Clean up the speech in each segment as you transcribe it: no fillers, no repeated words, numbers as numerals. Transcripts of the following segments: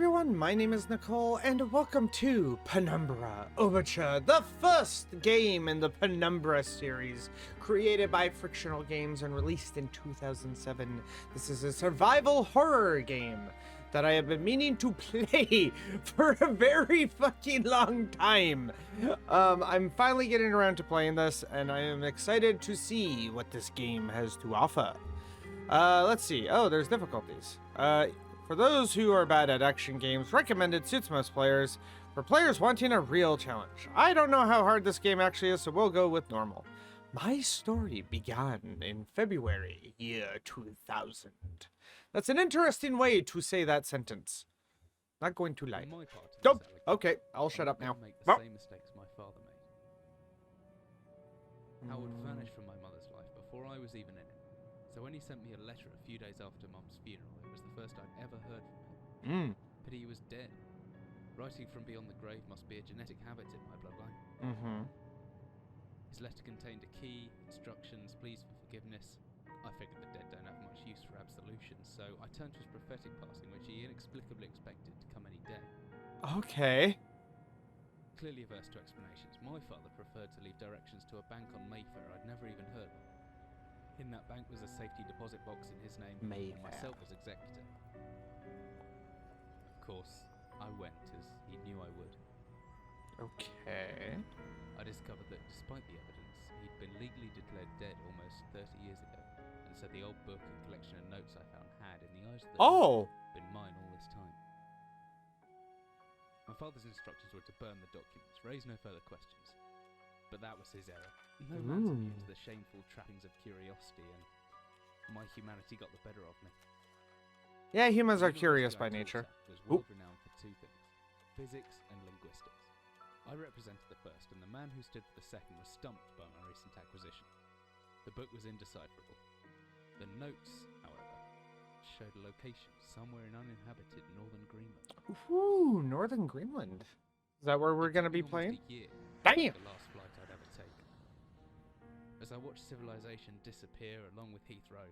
everyone, my name is Nicole, and welcome to Penumbra Overture, the first game in the Penumbra series, created by Frictional Games and released in 2007. This is a survival horror game that I have been meaning to play for a very fucking long time. I'm finally getting around to playing this, and I am excited to see what this game has to offer. Let's see. Oh, there's difficulties. For those who are bad at action games, recommended suits most players. For players wanting a real challenge. I don't know how hard this game actually is, so we'll go with normal. My story began in February, year 2000. That's an interesting way to say that sentence. Not going to lie. Nope. Okay, I'll shut up now. Make the same mistakes my father made. Howard vanished from my mother's life before I was even in it. So when he sent me a letter a few days after Mum's funeral, it was the first I'd ever heard from him. Pity he was dead. Writing from beyond the grave must be a genetic habit in my bloodline. His letter contained a key, instructions, pleas for forgiveness. I figured the dead don't have much use for absolution, so I turned to his prophetic passing, which he inexplicably expected to come any day. Okay. Clearly averse to explanations, my father preferred to leave directions to a bank on Mayfair I'd never even heard of. In that bank was a safety deposit box in his name, and myself as executor. Of course, I went as he knew I would. Okay. I discovered that despite the evidence, he'd been legally declared dead almost 30 years ago, and so the old book and collection of notes I found had, in the eyes of the law, been mine all this time. My father's instructions were to burn the documents, raise no further questions. But that was his error. No man's immune to the shameful trappings of curiosity, and my humanity got the better of me. Yeah, humans are curious by nature. Was world renowned for two things: physics and linguistics. I represented the first, and the man who stood for the second was stumped by my recent acquisition. The book was indecipherable. The notes, however, showed a location somewhere in uninhabited northern Greenland. Ooh, northern Greenland. Is that where we're gonna be playing? Damn! The last flight I'd ever taken. As I watched civilization disappear along with Heathrow,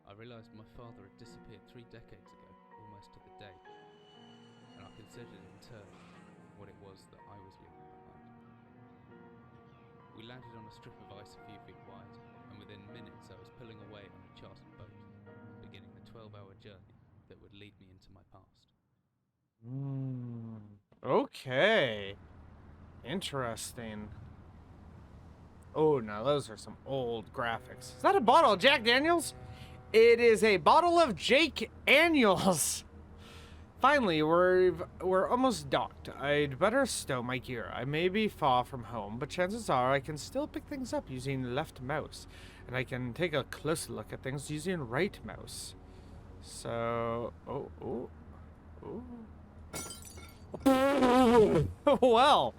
I realised my father had disappeared 3 decades ago, almost to the day. And I considered in turn what it was that I was leaving behind. We landed on a strip of ice a few feet wide, and within minutes I was pulling away on a chartered boat, beginning the 12-hour journey that would lead me into my past. Okay. Interesting. Oh, now those are some old graphics. Is that a bottle of Jack Daniels? It is a bottle of Jake Daniels. Finally, we're almost docked. I'd better stow my gear. I may be far from home, but chances are I can still pick things up using left mouse, and I can take a closer look at things using right mouse. So, well.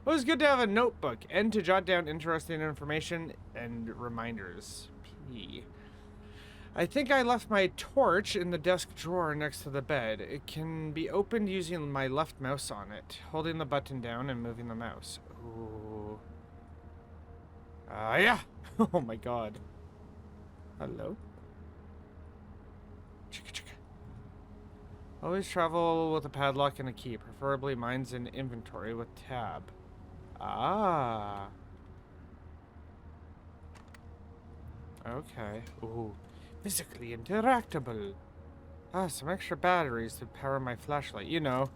It was good to have a notebook and to jot down interesting information and reminders. I think I left my torch in the desk drawer next to the bed. It can be opened using my left mouse on it, holding the button down and moving the mouse. Ooh. Yeah. Oh my god. Hello? Chicka chicka. Always travel with a padlock and a key. Preferably mine's in inventory with tab. Ah. Okay. Ooh. Physically interactable. Ah, some extra batteries to power my flashlight. You know,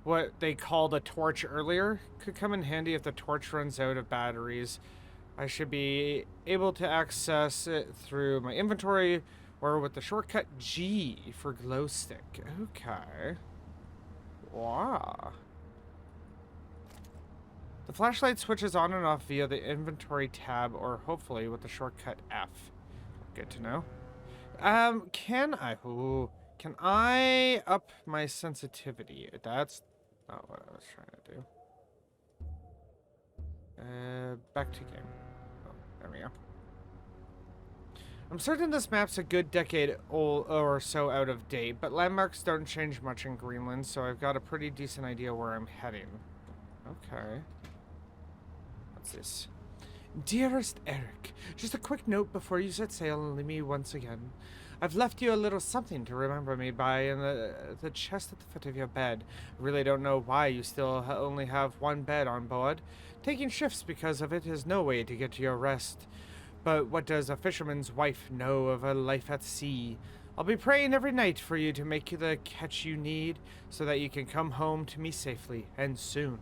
what they called a torch earlier. Could come in handy if the torch runs out of batteries. I should be able to access it through my inventory or with the shortcut G for glow stick. Okay. Wow. The flashlight switches on and off via the inventory tab or hopefully with the shortcut F. Good to know. Can I up my sensitivity? That's not what I was trying to do. Back to game. Oh, there we go. I'm certain this map's a good decade old or so out of date, but landmarks don't change much in Greenland, so I've got a pretty decent idea where I'm heading. Okay. What's this? Dearest Eric, just a quick note before you set sail and leave me once again. I've left you a little something to remember me by in the chest at the foot of your bed. I really don't know why you still only have one bed on board. Taking shifts because of it is no way to get your rest. But what does a fisherman's wife know of a life at sea? I'll be praying every night for you to make you the catch you need so that you can come home to me safely and soon.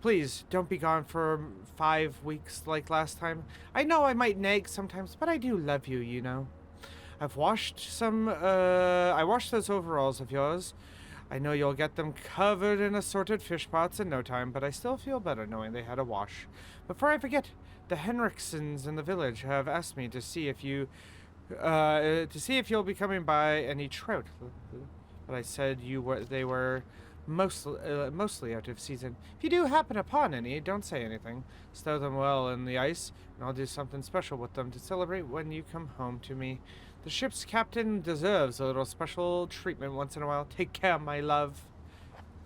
Please, don't be gone for 5 weeks like last time. I know I might nag sometimes, but I do love you, you know. I washed those overalls of yours. I know you'll get them covered in assorted fish pots in no time, but I still feel better knowing they had a wash. Before I forget, the Henriksons in the village have asked me to see if you'll be coming by any trout. But I said they were mostly out of season. If you do happen upon any, don't say anything. Stow them well in the ice, and I'll do something special with them to celebrate when you come home to me. The ship's captain deserves a little special treatment once in a while. Take care, my love.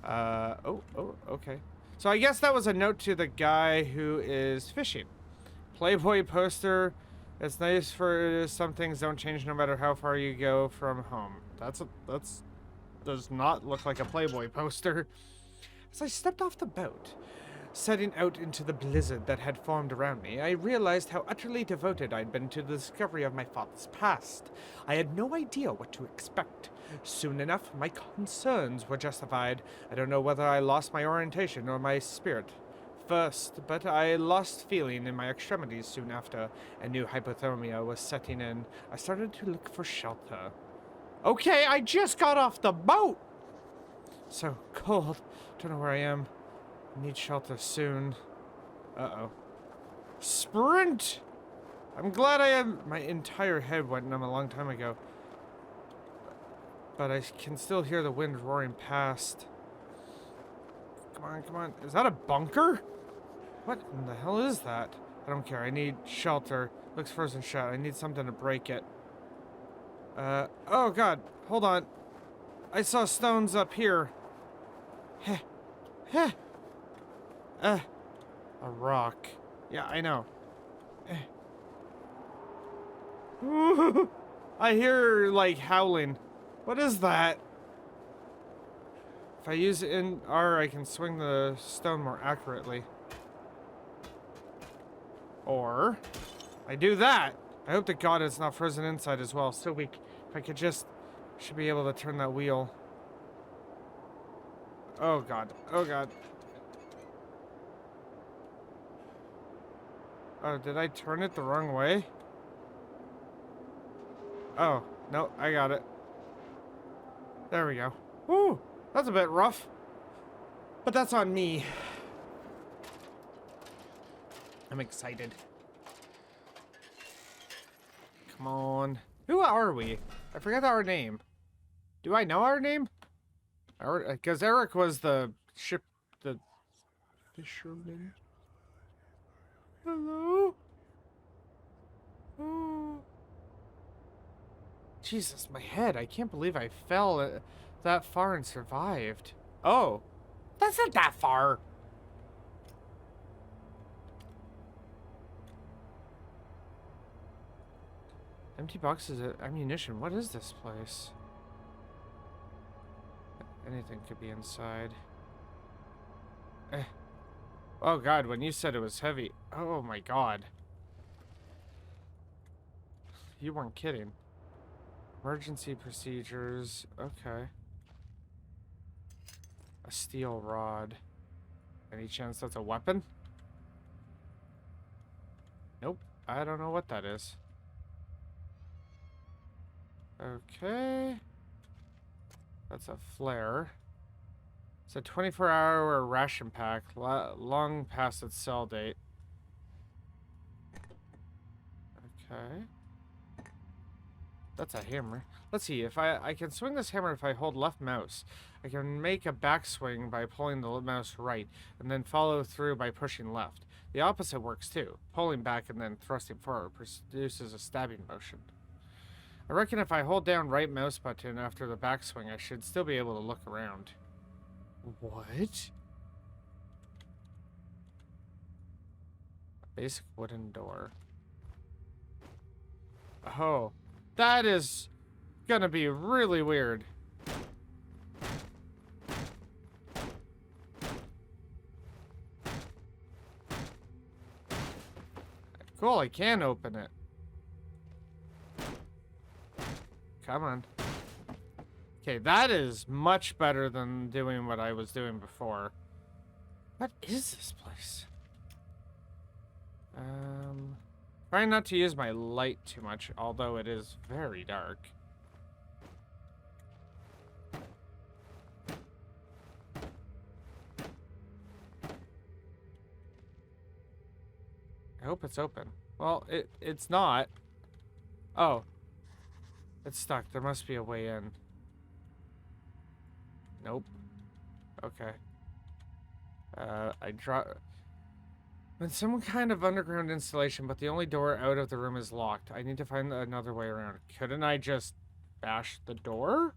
Okay. So I guess that was a note to the guy who is fishing. Playboy poster. It's nice for some things don't change no matter how far you go from home. That's does not look like a Playboy poster. As I stepped off the boat, setting out into the blizzard that had formed around me, I realized how utterly devoted I'd been to the discovery of my father's past. I had no idea what to expect. Soon enough, my concerns were justified. I don't know whether I lost my orientation or my spirit first, but I lost feeling in my extremities soon after. I knew hypothermia was setting in. I started to look for shelter. Okay, I just got off the boat! So cold. Don't know where I am. Need shelter soon. Uh-oh. Sprint! I'm glad I am. My entire head went numb a long time ago. But I can still hear the wind roaring past. Come on, come on. Is that a bunker? What in the hell is that? I don't care. I need shelter. Looks frozen shut. I need something to break it. Oh god. Hold on. I saw stones up here. Heh. Heh. A rock. Yeah, I know. Ooh, I hear, like, howling. What is that? If I use it in R, I can swing the stone more accurately. Or, I do that. I hope to God it's not frozen inside as well. So weak. If I could just, should be able to turn that wheel. Oh god. Oh god. Oh, did I turn it the wrong way? Oh, no, I got it. There we go. Woo! That's a bit rough. But that's on me. I'm excited. Come on. Who are we? I forgot our name. Do I know our name? Because Eric was the fisherman. Hello? Oh. Jesus, my head. I can't believe I fell that far and survived. Oh. That's not that far. Empty boxes of ammunition. What is this place? Anything could be inside. Oh god, when you said it was heavy. Oh my god. You weren't kidding. Emergency procedures. Okay. A steel rod. Any chance that's a weapon? Nope. I don't know what that is. Okay. That's a flare. It's a 24-hour ration pack, long past its sell date. Okay. That's a hammer. Let's see, if I can swing this hammer if I hold left mouse. I can make a backswing by pulling the mouse right, and then follow through by pushing left. The opposite works too. Pulling back and then thrusting forward produces a stabbing motion. I reckon if I hold down right mouse button after the backswing, I should still be able to look around. What? A basic wooden door. Oh, that is gonna be really weird. Cool, I can open it. Come on. Okay, that is much better than doing what I was doing before. What is this place? Trying not to use my light too much, although it is very dark. I hope it's open. Well, it's not. Oh. It's stuck. There must be a way in. Nope. Okay. I draw... It's some kind of underground installation, but the only door out of the room is locked. I need to find another way around. Couldn't I just bash the door?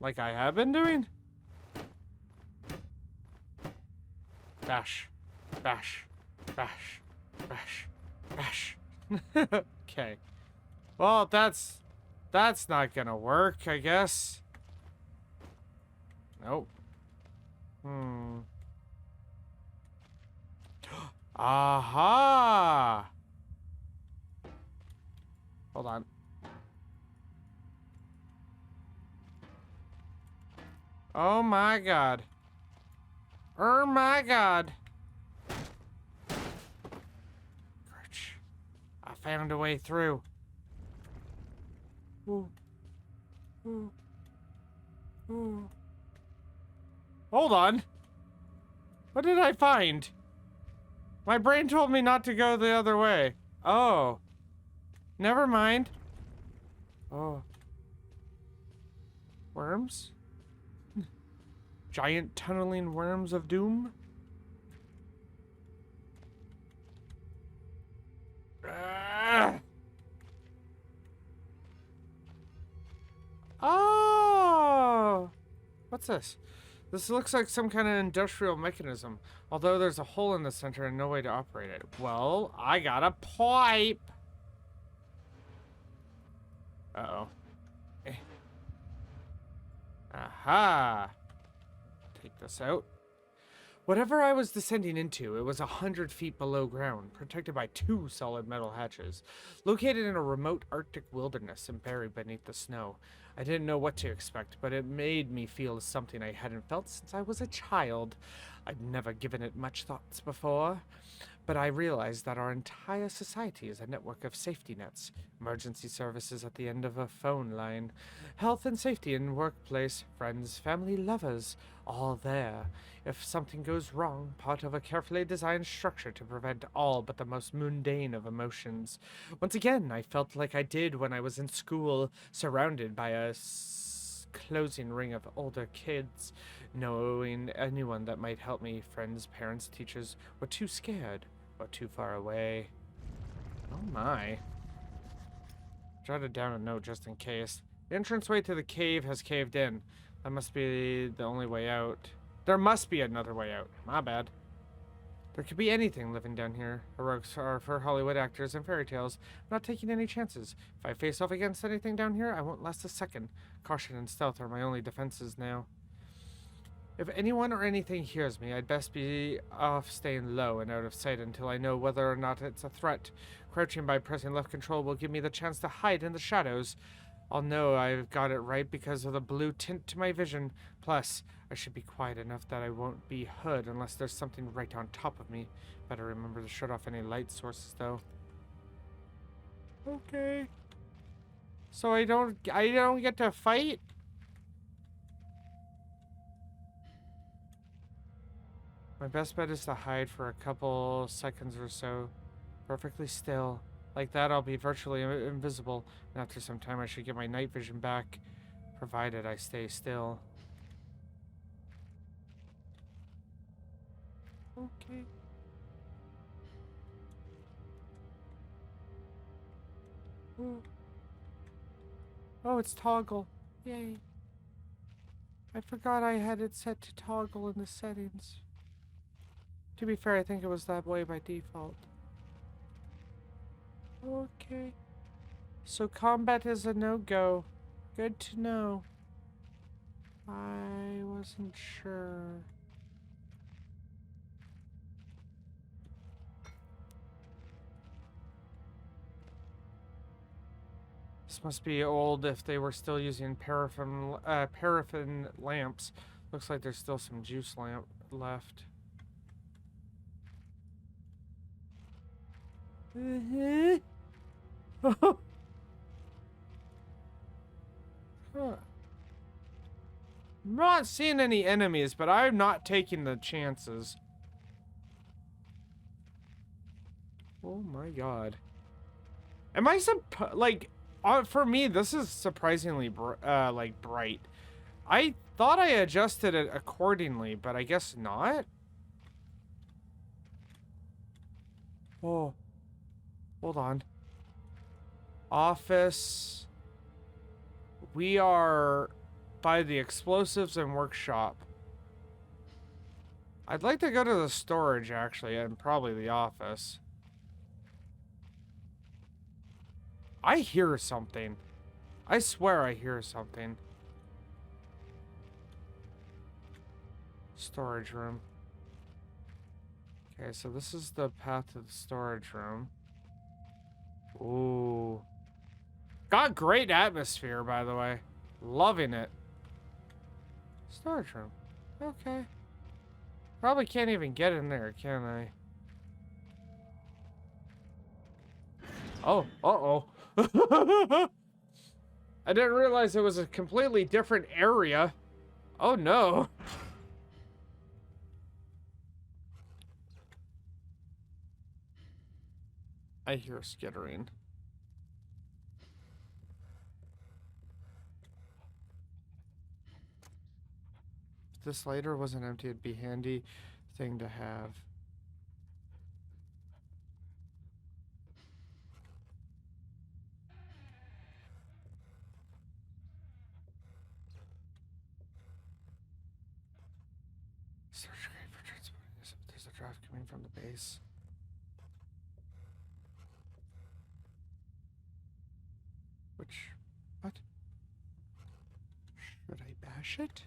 Like I have been doing? Bash. Bash. Bash. Bash. Bash. Okay. Well, that's not gonna work, I guess. Nope. Aha! Hold on. Oh my god. Oh my god. Crutch. I found a way through. Ooh. Ooh. Ooh. Hold on. What did I find? My brain told me not to go the other way. Oh. Never mind. Oh. Worms? Giant tunneling worms of doom? Oh! What's this? This looks like some kind of industrial mechanism, although there's a hole in the center and no way to operate it. Well, I got a pipe! Uh-oh. Aha! Take this out. Whatever I was descending into, it was 100 feet below ground, protected by 2 solid metal hatches, located in a remote Arctic wilderness and buried beneath the snow. I didn't know what to expect, but it made me feel something I hadn't felt since I was a child. I'd never given it much thoughts before, but I realized that our entire society is a network of safety nets, emergency services at the end of a phone line, health and safety in workplace, friends, family, lovers, all there. If something goes wrong, part of a carefully designed structure to prevent all but the most mundane of emotions. Once again, I felt like I did when I was in school, surrounded by a closing ring of older kids. Knowing anyone that might help me, friends, parents, teachers, were too scared or too far away. Oh my. Jotted down a note just in case. The entranceway to the cave has caved in. That must be the only way out. There must be another way out. My bad. There could be anything living down here. Heroics are for Hollywood actors and fairy tales. I'm not taking any chances. If I face off against anything down here, I won't last a second. Caution and stealth are my only defenses now. If anyone or anything hears me, I'd best be off staying low and out of sight until I know whether or not it's a threat. Crouching by pressing left control will give me the chance to hide in the shadows. I'll know I've got it right because of the blue tint to my vision. Plus, I should be quiet enough that I won't be heard unless there's something right on top of me. Better remember to shut off any light sources, though. Okay. So I don't get to fight? My best bet is to hide for a couple seconds or so, perfectly still. Like that, I'll be virtually invisible, and after some time I should get my night vision back, provided I stay still. Okay. Ooh. Oh, it's toggle. Yay. I forgot I had it set to toggle in the settings. To be fair, I think it was that way by default. Okay. So combat is a no-go. Good to know. I wasn't sure. This must be old if they were still using paraffin lamps. Looks like there's still some juice lamp left. Huh. I'm not seeing any enemies, but I'm not taking the chances. Oh my god. Am I like, for me, this is surprisingly like bright. I thought I adjusted it accordingly, but I guess not. Oh, hold on. Office. We are by the explosives and workshop. I'd like to go to the storage, actually, and probably the office. I hear something. I swear I hear something. Storage room. Okay, so this is the path to the storage room. Ooh. Got great atmosphere, by the way. Loving it. Storage room. Okay. Probably can't even get in there, can I? Oh, uh-oh. I didn't realize it was a completely different area. Oh no. I hear skittering. If this lighter wasn't empty, it'd be a handy thing to have. Search grade for transporting this. There's a draft coming from the base. What? Should I bash it?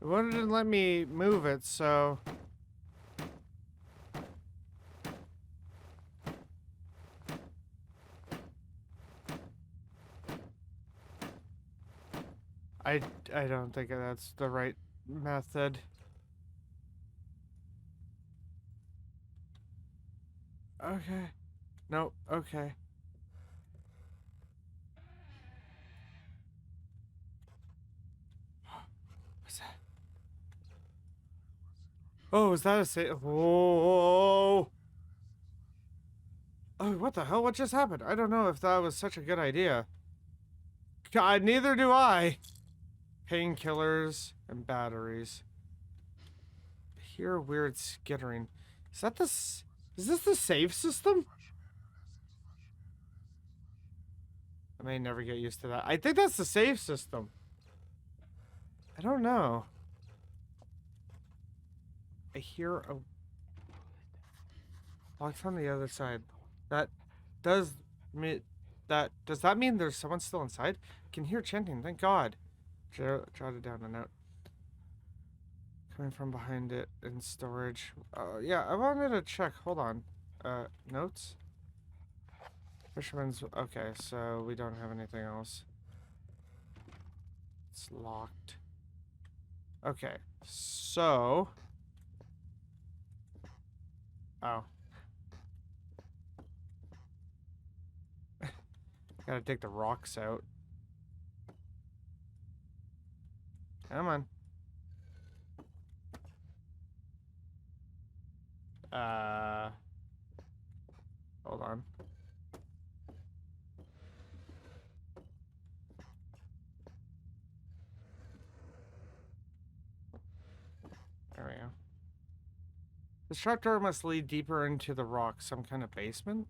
It wouldn't let me move it, so... I don't think that's the right method. Okay. No, okay. What's that? Oh, is that a Whoa! Oh, what the hell? What just happened? I don't know if that was such a good idea. God, neither do I. Painkillers and batteries. I hear weird skittering. Is that is this the save system? I may never get used to that. I think that's the save system. I don't know. I hear a lock's on the other side. That does does that mean there's someone still inside? I can hear chanting, thank God. Jotted down a note. Coming from behind it in storage. Yeah, I wanted to check. Hold on. Notes? Fisherman's... Okay, so we don't have anything else. It's locked. Okay, so... Oh. Gotta take the rocks out. Come on. Hold on. There we go. The trapdoor must lead deeper into the rock. Some kind of basement?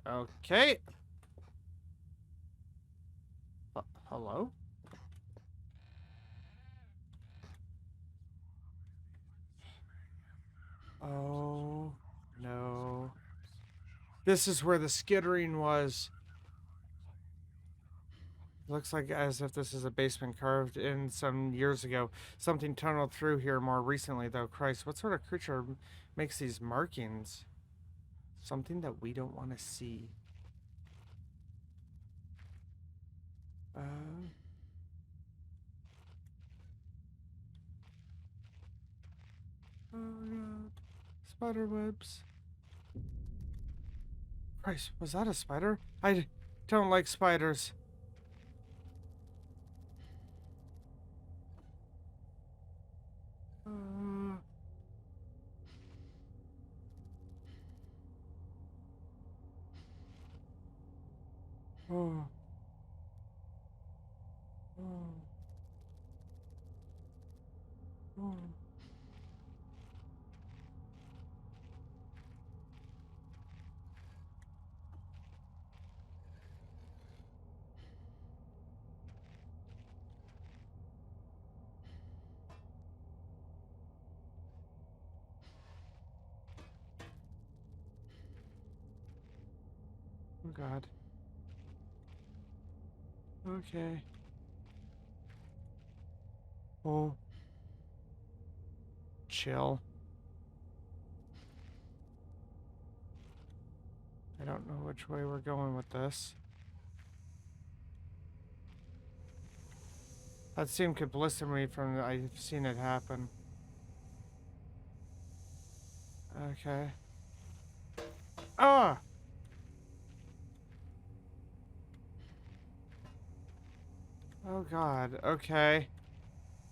Okay. Hello? This is where the skittering was. Looks like as if this is a basement carved in some years ago. Something tunneled through here more recently, though. Christ, what sort of creature makes these markings? Something that we don't want to see. Oh god. Spider webs. Christ, was that a spider? I don't like spiders. Oh. Oh. Oh. Oh god. Okay. Oh. Chill. I don't know which way we're going with this. That scene could blister me from I've seen it happen. Okay. Ah! Oh god, okay.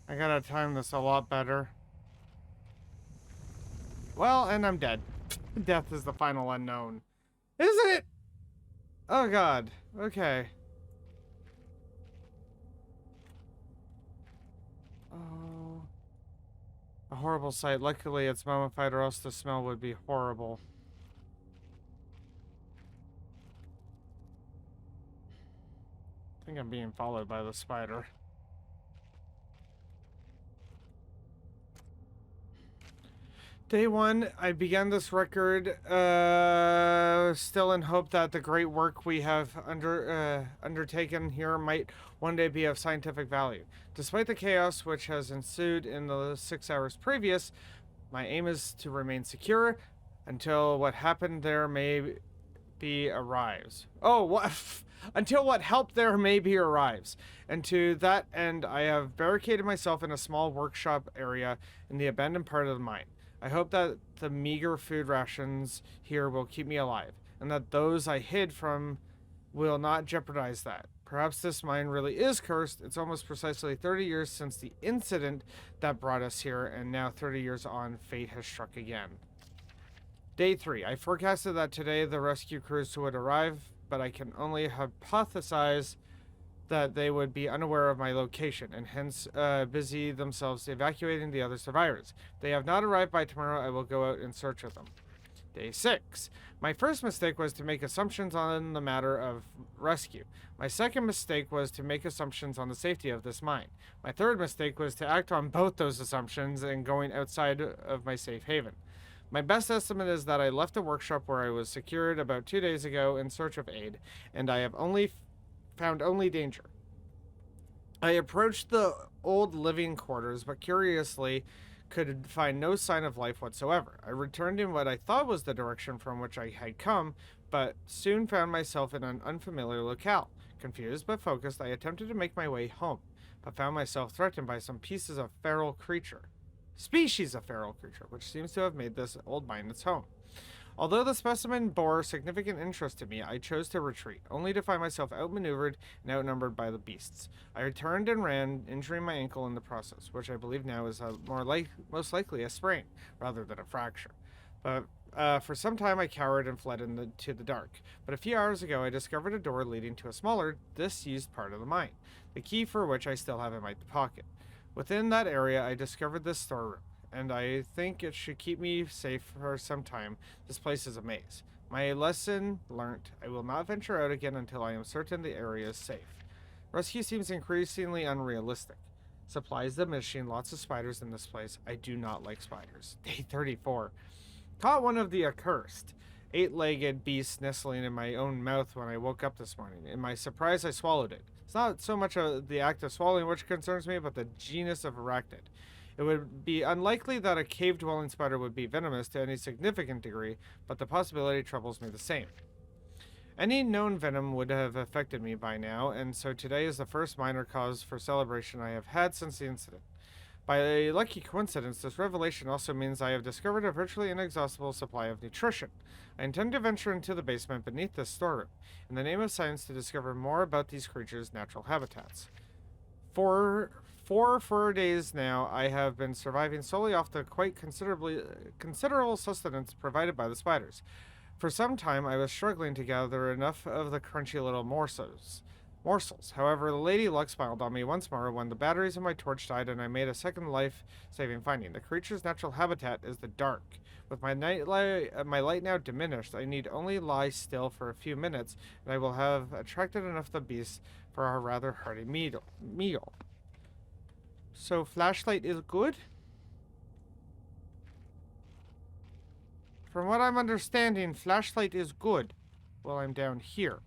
I gotta time this a lot better. Well, and I'm dead. Death is the final unknown. Is it? Oh god, okay. Oh. A horrible sight. Luckily it's mummified or else the smell would be horrible. I think I'm being followed by the spider. Day one, I began this record, still in hope that the great work we have undertaken here might one day be of scientific value. Despite the chaos which has ensued in the 6 hours previous, my aim is to remain secure until what happened there may be arrives. Oh, what? Until what help there may be arrives. And to that end, I have barricaded myself in a small workshop area in the abandoned part of the mine. I hope that the meager food rations here will keep me alive, and that those I hid from will not jeopardize that. Perhaps this mine really is cursed. It's almost precisely 30 years since the incident that brought us here, and now 30 years on, fate has struck again. Day 3. I forecasted that today the rescue crews would arrive, but I can only hypothesize that they would be unaware of my location and hence busy themselves evacuating the other survivors. If they have not arrived by tomorrow, I will go out in search of them. Day 6. My first mistake was to make assumptions on the matter of rescue. My second mistake was to make assumptions on the safety of this mine. My third mistake was to act on both those assumptions and going outside of my safe haven. My best estimate is that I left the workshop where I was secured about 2 days ago in search of aid, and I have found only danger. I approached the old living quarters, but curiously could find no sign of life whatsoever. I returned in what I thought was the direction from which I had come, but soon found myself in an unfamiliar locale. Confused but focused, I attempted to make my way home, but found myself threatened by some species of feral creature, which seems to have made this old mine its home. Although the specimen bore significant interest to me, I chose to retreat, only to find myself outmaneuvered and outnumbered by the beasts. I returned and ran, injuring my ankle in the process, which I believe now is most likely a sprain, rather than a fracture. But for some time I cowered and fled into the dark. But a few hours ago I discovered a door leading to a smaller, disused part of the mine, the key for which I still have in my pocket. Within that area I discovered this storeroom, and I think it should keep me safe for some time. This place is a maze. My lesson learnt. I will not venture out again until I am certain the area is safe. Rescue seems increasingly unrealistic. Supplies diminishing, lots of spiders in this place. I do not like spiders. Day 34. Caught one of the accursed. eight-legged beast nestling in my own mouth when I woke up this morning. In my surprise, I swallowed it. It's not so much the act of swallowing which concerns me, but the genus of arachnid. It would be unlikely that a cave-dwelling spider would be venomous to any significant degree, but the possibility troubles me the same. Any known venom would have affected me by now, and so today is the first minor cause for celebration I have had since the incident. By a lucky coincidence, this revelation also means I have discovered a virtually inexhaustible supply of nutrition. I intend to venture into the basement beneath this storeroom, in the name of science, to discover more about these creatures' natural habitats. For 4 days now, I have been surviving solely off the quite considerable sustenance provided by the spiders. For some time, I was struggling to gather enough of the crunchy little morsels. However, the lady luck smiled on me once more when the batteries in my torch died and I made a second life-saving finding. The creature's natural habitat is the dark. With my my light now diminished, I need only lie still for a few minutes, and I will have attracted enough of the beasts for a rather hearty meal. So, flashlight is good? From what I'm understanding, flashlight is good while I'm down here.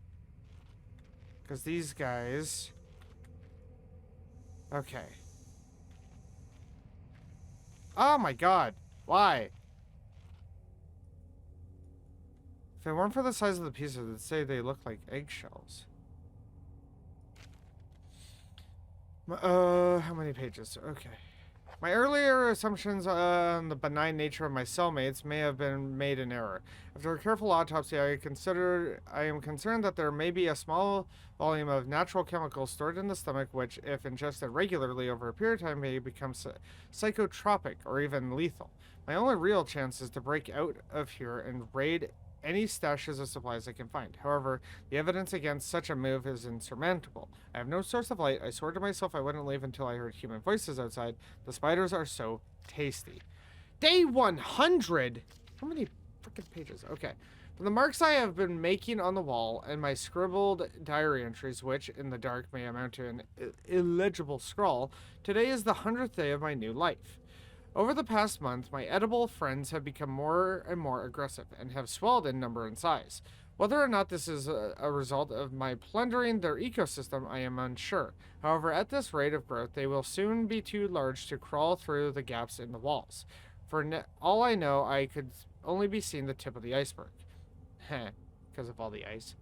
Because these guys... Okay. Oh my god. Why? If it weren't for the size of the pieces, I'd say they look like eggshells. How many pages? Okay. My earlier assumptions on the benign nature of my cellmates may have been made in error. After a careful autopsy, I am concerned that there may be a small volume of natural chemicals stored in the stomach which, if ingested regularly over a period of time, may become psychotropic or even lethal. My only real chance is to break out of here and raid any stashes of supplies I can find. However, the evidence against such a move is insurmountable. I have no source of light. I swore to myself I wouldn't leave until I heard human voices outside. The spiders are so tasty. Day 100! How many freaking pages? Okay. From the marks I have been making on the wall and my scribbled diary entries, which in the dark may amount to an illegible scrawl, today is the 100th day of my new life. Over the past month, my edible friends have become more and more aggressive and have swelled in number and size. Whether or not this is a result of my plundering their ecosystem, I am unsure. However, at this rate of growth, they will soon be too large to crawl through the gaps in the walls. For all I know, I could only be seeing the tip of the iceberg. Heh, because of all the ice.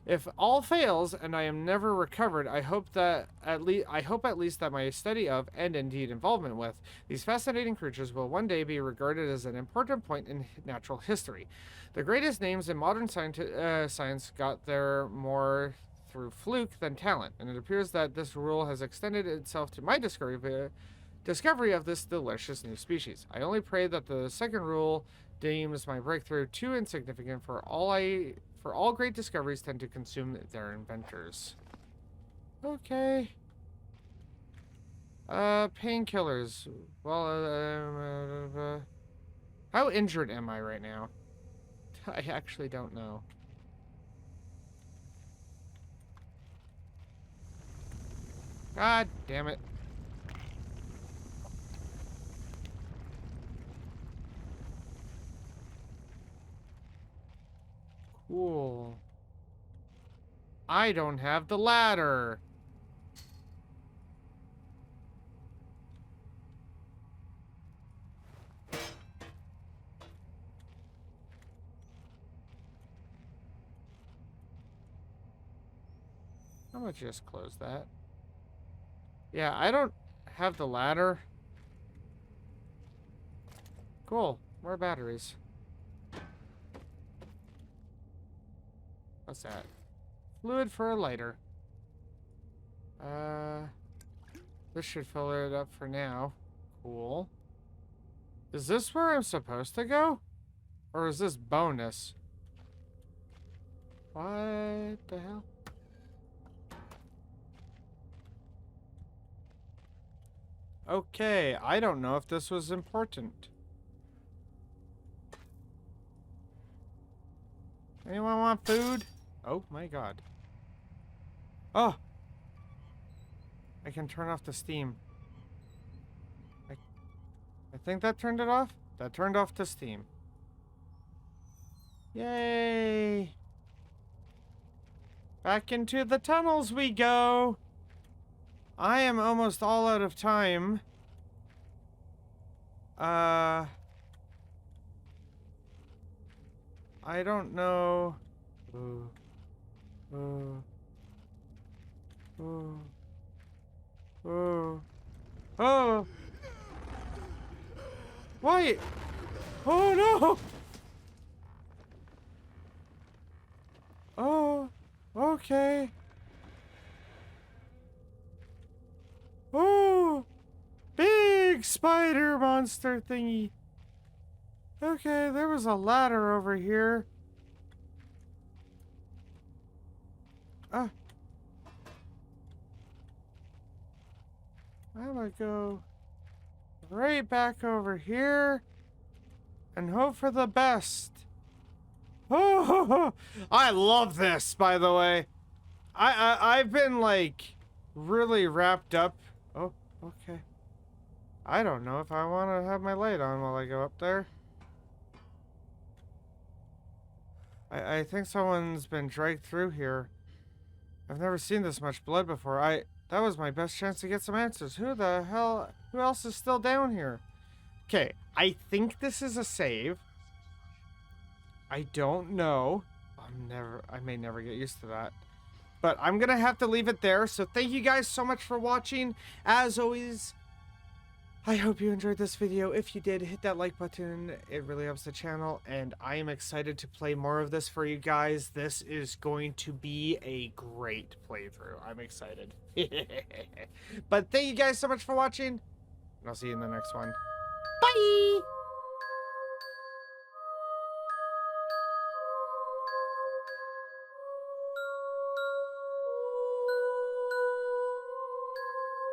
If all fails and I am never recovered, I hope at least that my study of, and indeed involvement with, these fascinating creatures will one day be regarded as an important point in natural history. The greatest names in modern science got there more through fluke than talent, and it appears that this rule has extended itself to my discovery of this delicious new species. I only pray that the second rule deems my breakthrough too insignificant, for all great discoveries tend to consume their inventors. Okay. Painkillers. Well, how injured am I right now? I actually don't know. God damn it. Cool. I don't have the ladder. I'm gonna just close that. Yeah, I don't have the ladder. Cool. More batteries. What's that? Fluid for a lighter. This should fill it up for now. Cool. Is this where I'm supposed to go? Or is this bonus? What the hell? Okay, I don't know if this was important. Anyone want food? Oh my god. Oh! I can turn off the steam. I think that turned it off? That turned off the steam. Yay! Back into the tunnels we go! I am almost all out of time. I don't know. Oh! Wait! Oh no! Oh, okay. Oh, big spider monster thingy. Okay, there was a ladder over here. I'm gonna go right back over here and hope for the best. Oh, I love this, by the way. I've been like really wrapped up. Oh, okay. I don't know if I want to have my light on while I go up there. I think someone's been dragged through here. I've never seen this much blood before. That was my best chance to get some answers. Who else is still down here? Okay, I think this is a save. I don't know. I may never get used to that. But I'm gonna have to leave it there. So thank you guys so much for watching. As always, I hope you enjoyed this video. If you did, hit that like button. It really helps the channel. And I am excited to play more of this for you guys. This is going to be a great playthrough. I'm excited. But thank you guys so much for watching. And I'll see you in the next one. Bye!